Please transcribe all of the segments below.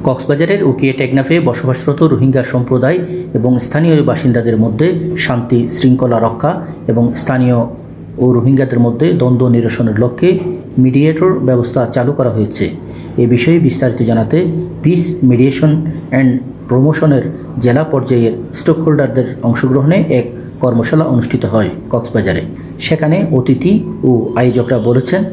কক্সবাজারের উকিয়ে টেকনাফে বসবাসরত রোহিঙ্গা সম্প্রদায় এবং স্থানীয় বাসিন্দাদের মধ্যে শান্তি শৃঙ্খলা রক্ষা এবং স্থানীয় ও রোহিঙ্গাদের মধ্যে দ্বন্দ্ব নিরসনের লক্ষ্যে মিডিয়েটর ব্যবস্থা চালু করা হয়েছে। এ বিষয়ে বিস্তারিত জানাতে পিস মিডিয়েশন অ্যান্ড প্রমোশনের জেলা পর্যায়ের স্টেকহোল্ডারদের অংশগ্রহণে এক কর্মশালা অনুষ্ঠিত হয় কক্সবাজারে। সেখানে অতিথি ও আয়োজকরা বলেছেন,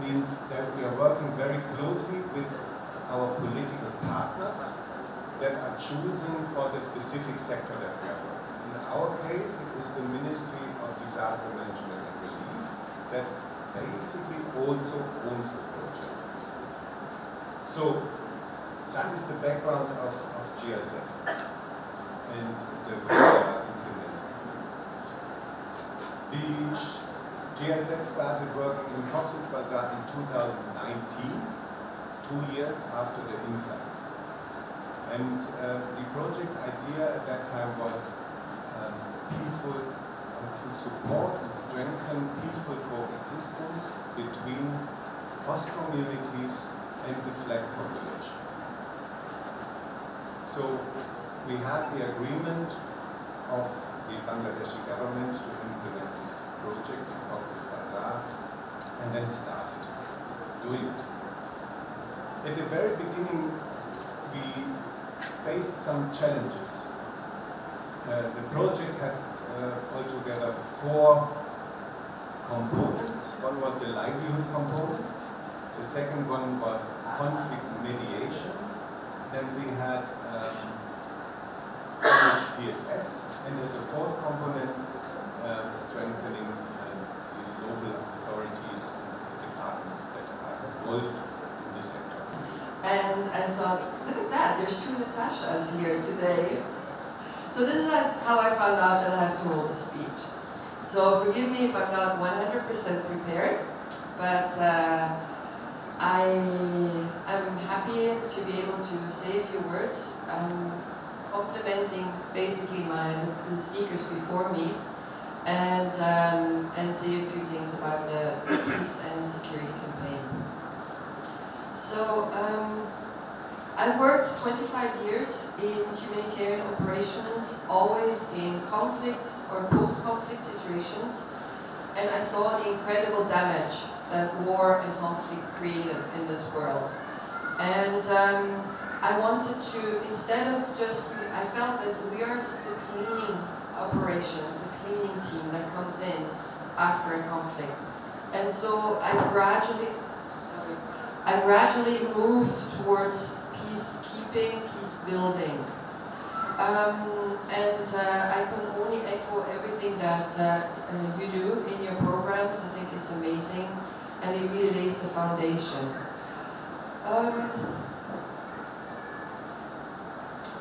means that we are working very closely with our political partners that are choosing for the specific sector that we are working. In our case, it is the Ministry of Disaster Management and Relief that basically also owns the project. So that is the background of GIZ and the implementing. The GIZ started working in Cox's Bazar in 2019, 2 years after the influx. And the project idea at that time was peaceful, to support and strengthen peaceful coexistence between host communities and the flag population. So we had the agreement of the Bangladeshi government to implement this project in Cox's Bazar and then started doing it. At the very beginning we faced some challenges. The project had altogether 4 components. One was the livelihood component, the second one was conflict mediation, then we had PSS, and as a 4th component, strengthening the local authorities and departments that are involved in this sector. And I thought, look at that, there's 2 Natashas here today. So this is how I found out that I have to hold a speech. So forgive me if I'm not 100% prepared, but I'm happy to be able to say a few words. I'm complimenting basically the speakers before me and say a few things about the peace and security campaign. So I've worked 25 years in humanitarian operations, always in conflicts or post-conflict situations, and I saw the incredible damage that war and conflict created in this world. And I wanted to, instead of just, I felt that we are just a cleaning operations, a cleaning team that comes in after a conflict. And so I gradually moved towards peacekeeping, peace building. I can only echo everything that you do in your programs. I think it's amazing, and it really lays the foundation.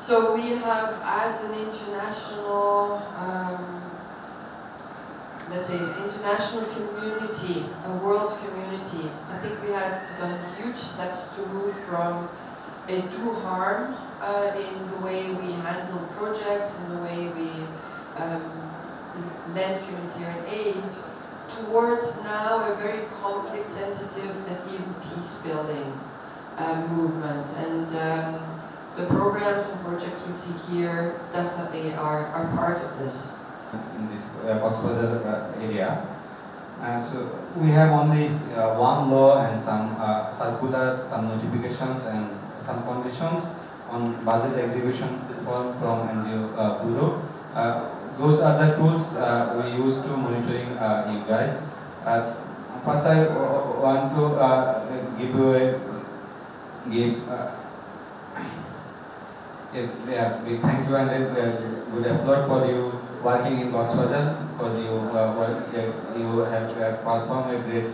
So we have, as an international, let's say, international community, a world community, I think we have done huge steps to move from a do harm in the way we handle projects, in the way we lend humanitarian aid, towards now a very conflict sensitive and even peace building movement. And the programs and projects we see here definitely are part of this. In this Cox's area. So we have only one law and some circular, some notifications and some conditions on budget execution from NGO Bureau. Those are the tools we use to monitoring you guys. First I want to give you a big thank you and a good applaud for you working in Cox's because you have performed a great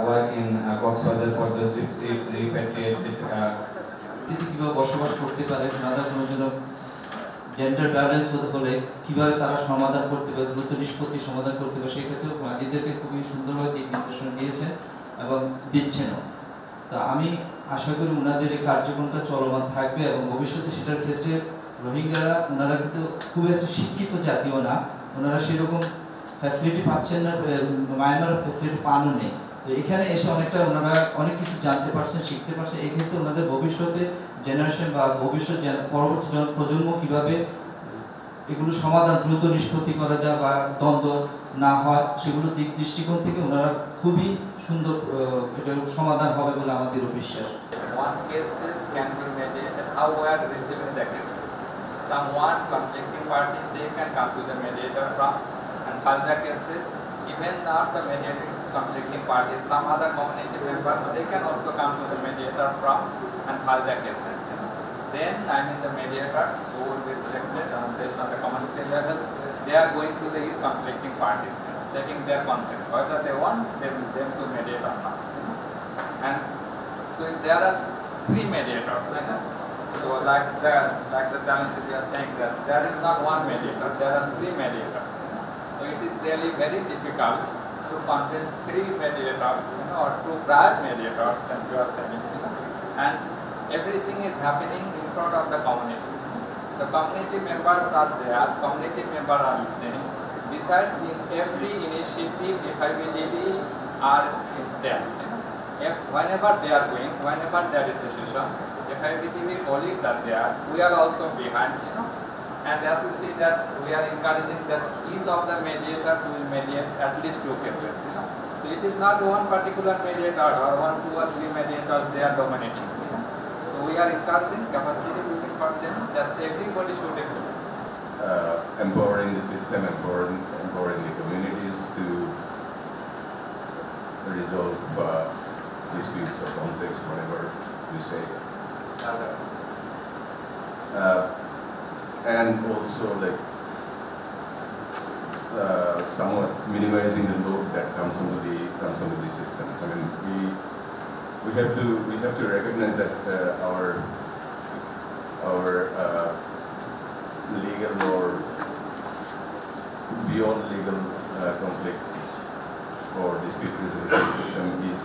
work in Cox's for those repatriated. কিভাবে বসবাস করতে পারে, তাদের জন্য gender balance হলে কিভাবে তারা সমাধান করতে পারে, দ্রুত নিষ্পত্তি সমাধান করতে পারে, সেক্ষেত্রে মাঝিদেরকে খুবই সুন্দরভাবে দিক নির্দেশনা দিয়েছেন এবং দিচ্ছেনও। তা আমি আশা করি ওনাদের এই কার্যক্রমটা চলমান থাকবে এবং ভবিষ্যতে সেটার ক্ষেত্রে রোহিঙ্গারা ওনারা কিন্তু খুব একটা শিক্ষিত জাতীয় না, ওনারা সেরকম ফ্যাসিলিটি পাচ্ছেন না, মায়ানমার ফ্যাসিলিটি পানও নেই। তো এখানে এসে অনেকটা ওনারা অনেক কিছু জানতে পারছেন, শিখতে পারছেন। এই ক্ষেত্রে ওনাদের ভবিষ্যতে জেনারেশন বা ভবিষ্যৎ পরবর্তী প্রজন্ম কীভাবে এগুলো সমাধান দ্রুত নিষ্পত্তি করা যায় বা দ্বন্দ্ব না হয় সেগুলো দিক দৃষ্টিকোণ থেকে ওনারা খুবই সুন্দর এটার সমাধান হবে বলে আমাদেরও বিশ্বাস। One cases can be mediated. How we are receiving the cases? Someone conflicting party, they can come to the mediator from and file the cases. Even not the mediating conflicting parties, some other community members, they can also come to the mediator from and file the cases. Then, the mediators who will be selected based on the community level, they are going to the conflicting parties, taking their consent, whether they want them to mediate or not. And so there are 3 mediators. So like the challenge that you are saying, that there is not one mediator, there are 3 mediators. So it is really very difficult to convince 3 mediators, or 2 prior mediators, as you are saying, and everything is happening in front of the community. The community members are there, community members are listening. Besides, in every initiative, FIVDB are there. Whenever they are going, whenever there is a session, FIVDB colleagues are there. We are also behind, And as you see, that we are encouraging that each of the mediators will mediate at least 2 cases. So it is not one particular mediator or 1, 2 or 3 mediators they are dominating. So we are encouraging capacity building for them. That everybody should agree. Empowering the system, empowering the communities to resolve disputes or conflicts, whatever you say. And also somewhat minimizing the load that comes onto the system. I mean, we have to recognize that our legal or beyond legal conflict or dispute resolution system is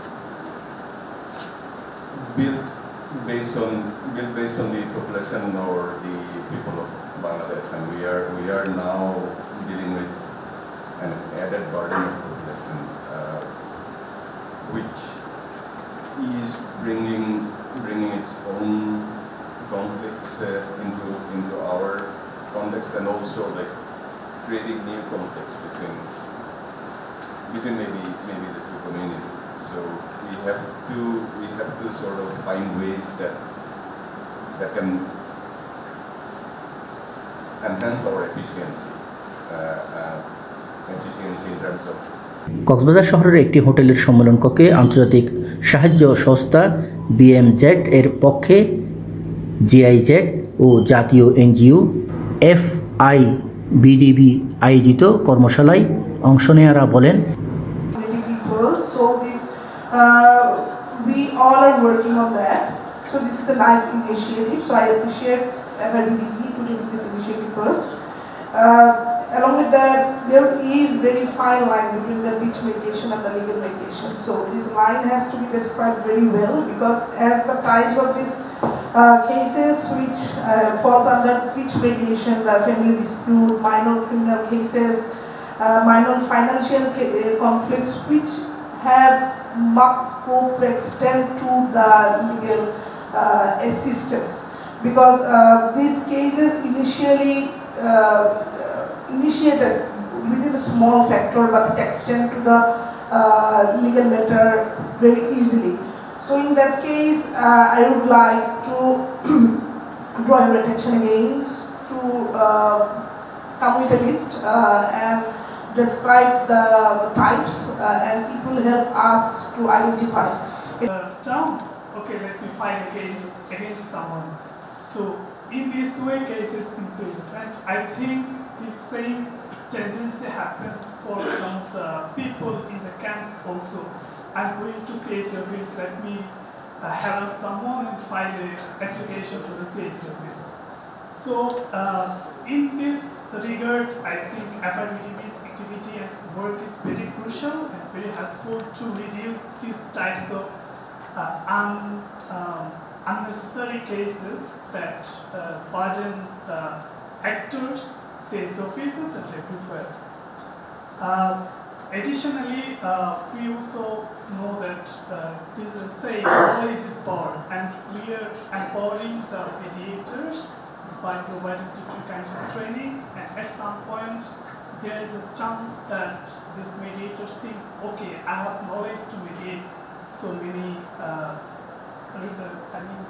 built based on the population or the people of Bangladesh, and we are now dealing with an added burden of population, which is bringing its own conflicts into our context, and also creating new conflicts between maybe the 2 communities. So we have to sort of find ways that can enhance our efficiency in terms of. Cox's Bazar শহরের একটি হোটেলের সম্মেলন কক্ষে আন্তর্জাতিক সাহায্য সংস্থা BMZ এর পক্ষে GIZ ও জাতীয় NGO FIVDB আয়োজিত কর্মশালায় অংশ নেয়ারা বলেন, we all are working on that. So this is a nice initiative. So I appreciate FIVDB putting this initiative first. Along with that, there is very fine line between the beach mediation and the legal mediation. So this line has to be described very well, because as the types of these cases which falls under beach mediation, the family dispute, minor criminal cases, minor financial conflicts, which have much scope to extend to the legal assistance, because these cases initiated within a small factor, but it extend to the legal matter very easily. So in that case, I would like to draw your attention again to come with a list and describe the types, and it will help us to identify. Town, okay, let me file a case against someone. So in this way, cases increases, and I think the same tendency happens for some of the people in the camps also. I'm going to CSOPs, let me harass someone and file an application to the CSOPs. So in this regard, I think FIVDB's activity and work is very crucial and very helpful to reduce these types of unnecessary cases that burdens the actors, sales officers and everywhere. Additionally, we also know that this is saying knowledge is power, and we are empowering the mediators by providing different kinds of trainings, and at some point there is a chance that this mediators thinks, okay, I have knowledge to mediate so many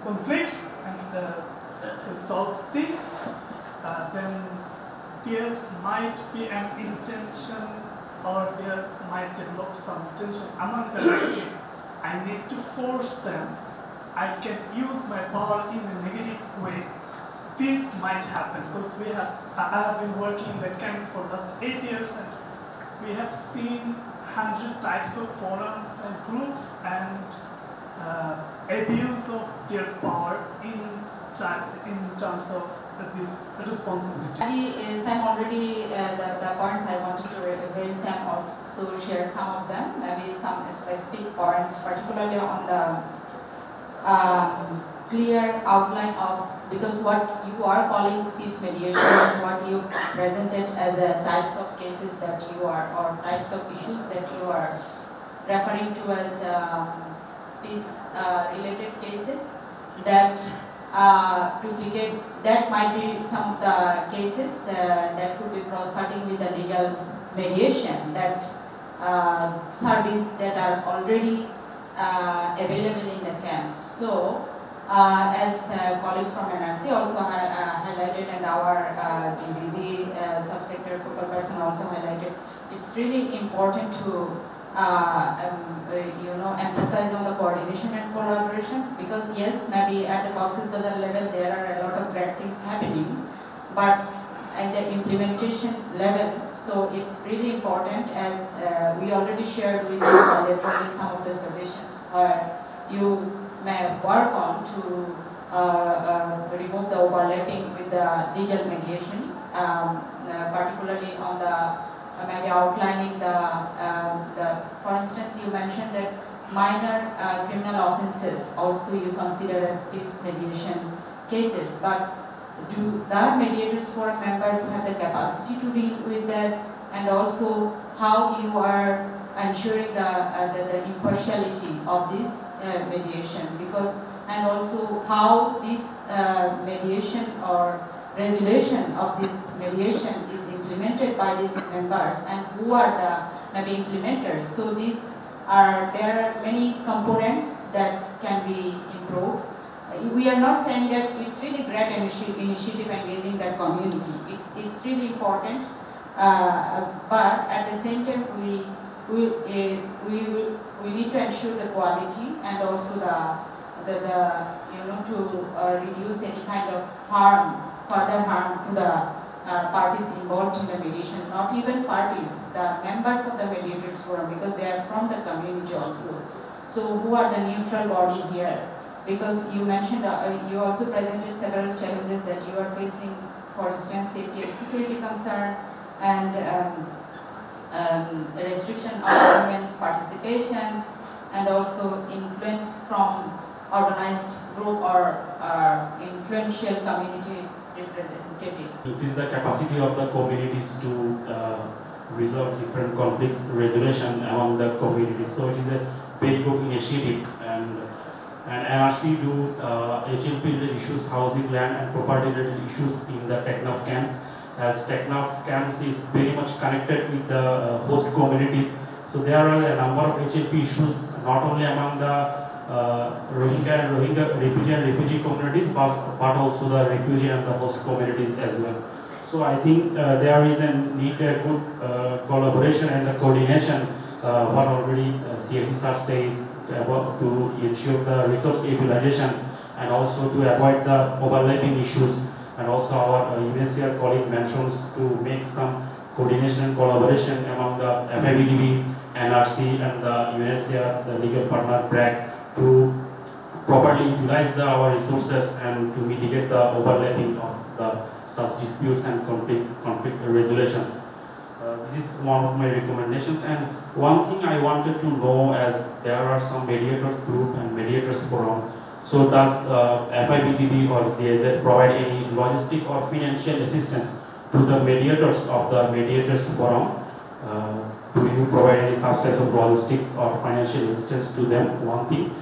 conflicts and solve things, then there might be an intention, or there might develop some tension among them. I need to force them. I can use my power in a negative way. This might happen because I have been working in the camps for the last 8 years, and we have seen 100 types of forums and groups and abuse of their power in terms of this responsibility. Sam already, the points I wanted to raise, Sam also shared some of them, maybe some specific points, particularly on the clear outline of, because what you are calling peace mediation, what you presented as a types of cases that you are, or types of issues that you are referring to as peace related cases, that duplicates, that might be some of the cases that could be cross-cutting with the legal mediation, that service that are already available in the camps. So, as colleagues from NRC also highlighted, and our DBB subsector focal person also highlighted, it's really important to emphasize on the coordination and collaboration, because yes, maybe at the Cox's Bazar level there are a lot of great things happening, but at the implementation level, so it's really important, as we already shared with you earlier some of the suggestions where you may work on to remove the overlapping with the legal mediation, particularly on the maybe outlining the, for instance, you mentioned that minor criminal offences also you consider as peace mediation cases, but do the mediators forum members have the capacity to deal with that, and also how you are ensuring the impartiality of this mediation, because, and also how this mediation or resolution of this mediation is implemented by these members, and who are the maybe implementers. So these are, there are many components that can be improved. We are not saying that it's really great initiative engaging that community. It's really important, but at the same time we need to ensure the quality, and also the to reduce any kind of harm, further harm to the parties involved in the mediation, not even parties, the members of the mediators forum, because they are from the community also. So who are the neutral body here? Because you mentioned, you also presented several challenges that you are facing, for instance, safety and security concern, and restriction of women's participation, and also influence from organized group or influential community representatives. It is the capacity of the communities to resolve different conflicts resolution among the communities. So it is a very good initiative, and NRC do HLP related issues, housing, land and property related issues in the TechNAF camps, as TechNAF camps is very much connected with the host communities. So there are a number of HLP issues not only among the Rohingya refugee communities, but also the refugee and the host communities as well. So I think there is a need a good collaboration and the coordination. What already CSC sir says about to ensure the resource utilization, and also to avoid the overlapping issues, and also our UNHCR colleague mentions to make some coordination and collaboration among the FIVDB, NRC and the UNHCR, the legal partner BRAC, to properly utilize our resources and to mitigate the overlapping of the such disputes and conflict resolutions. This is one of my recommendations. And one thing I wanted to know, as there are some mediators group and mediators forum, So does FIBTB or GIZ provide any logistic or financial assistance to the mediators of the mediators forum? Do you provide any such types of logistics or financial assistance to them? One thing.